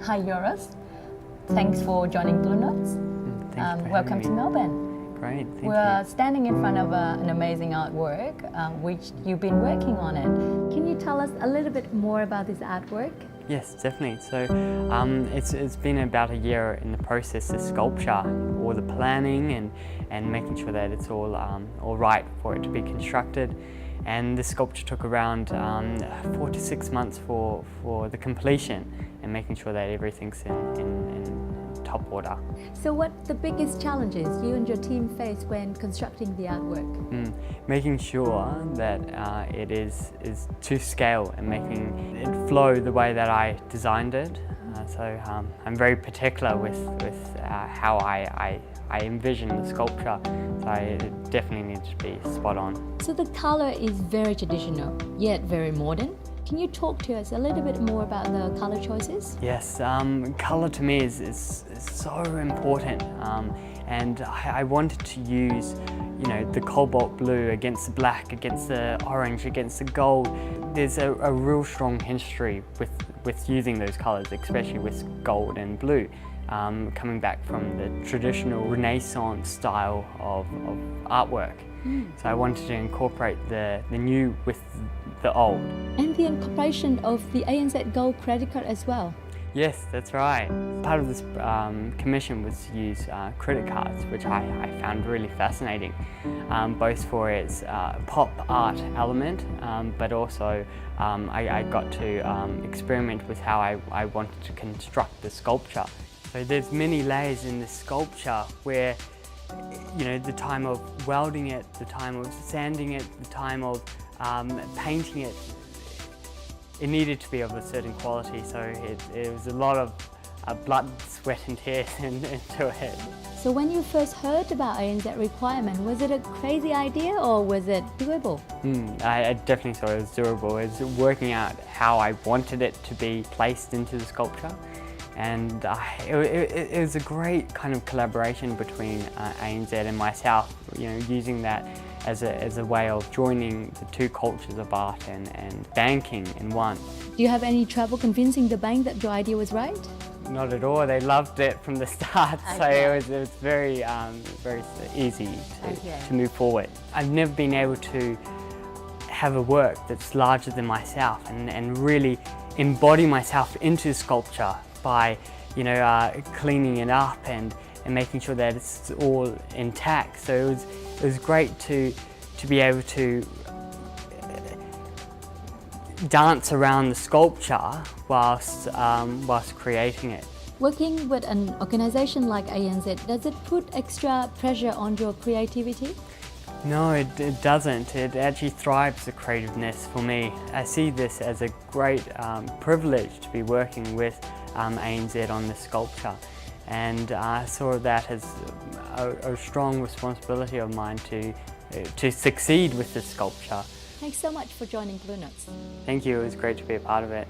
Hi Yioryios, thanks for joining Blue Notes. Welcome to Melbourne. Great, thank you. We're standing in front of an amazing artwork, which you've been working on it. Can you tell us a little bit more about this artwork? Yes, definitely. So it's been about a year in the process, the sculpture, all the planning and making sure that it's all right for it to be constructed. And the sculpture took around 4 to 6 months for the completion and making sure that everything's in top order. So what the biggest challenges you and your team face when constructing the artwork? Making sure that it is to scale and making it flow the way that I designed it. So I'm very particular with how I envision the sculpture, so it definitely needs to be spot on. So the colour is very traditional, yet very modern. Can you talk to us a little bit more about the colour choices? Yes, colour to me is so important, and I wanted to use, you know, the cobalt blue against the black, against the orange, against the gold. There's a real strong history with using those colours, especially with gold and blue, coming back from the traditional Renaissance style of artwork. So I wanted to incorporate the new with the old. And the incorporation of the ANZ Gold credit card as well. Yes, that's right. Part of this commission was to use credit cards, which I found really fascinating, both for its pop art element, but also I got to experiment with how I wanted to construct the sculpture. So there's many layers in this sculpture where, you know, the time of welding it, the time of sanding it, the time of painting it, it needed to be of a certain quality, so it was a lot of blood, sweat and tears into it. So when you first heard about ANZ requirement, was it a crazy idea or was it doable? I definitely thought it was doable. It was working out how I wanted it to be placed into the sculpture, and it was a great kind of collaboration between ANZ and myself, you know, using that as a way of joining the two cultures of art and banking in one. Do you have any trouble convincing the bank that your idea was right? Not at all. They loved it from the start, so it was very easy to move forward. I've never been able to have a work that's larger than myself and really embody myself into sculpture by, you know, cleaning it up and making sure that it's all intact. So it was great to be able to dance around the sculpture whilst creating it. Working with an organisation like ANZ, does it put extra pressure on your creativity? No, it doesn't. It actually thrives the creativeness for me. I see this as a great privilege to be working with ANZ on this sculpture, and I saw that as a strong responsibility of mine to succeed with this sculpture. Thanks so much for joining Blue Notes. Thank you, it was great to be a part of it.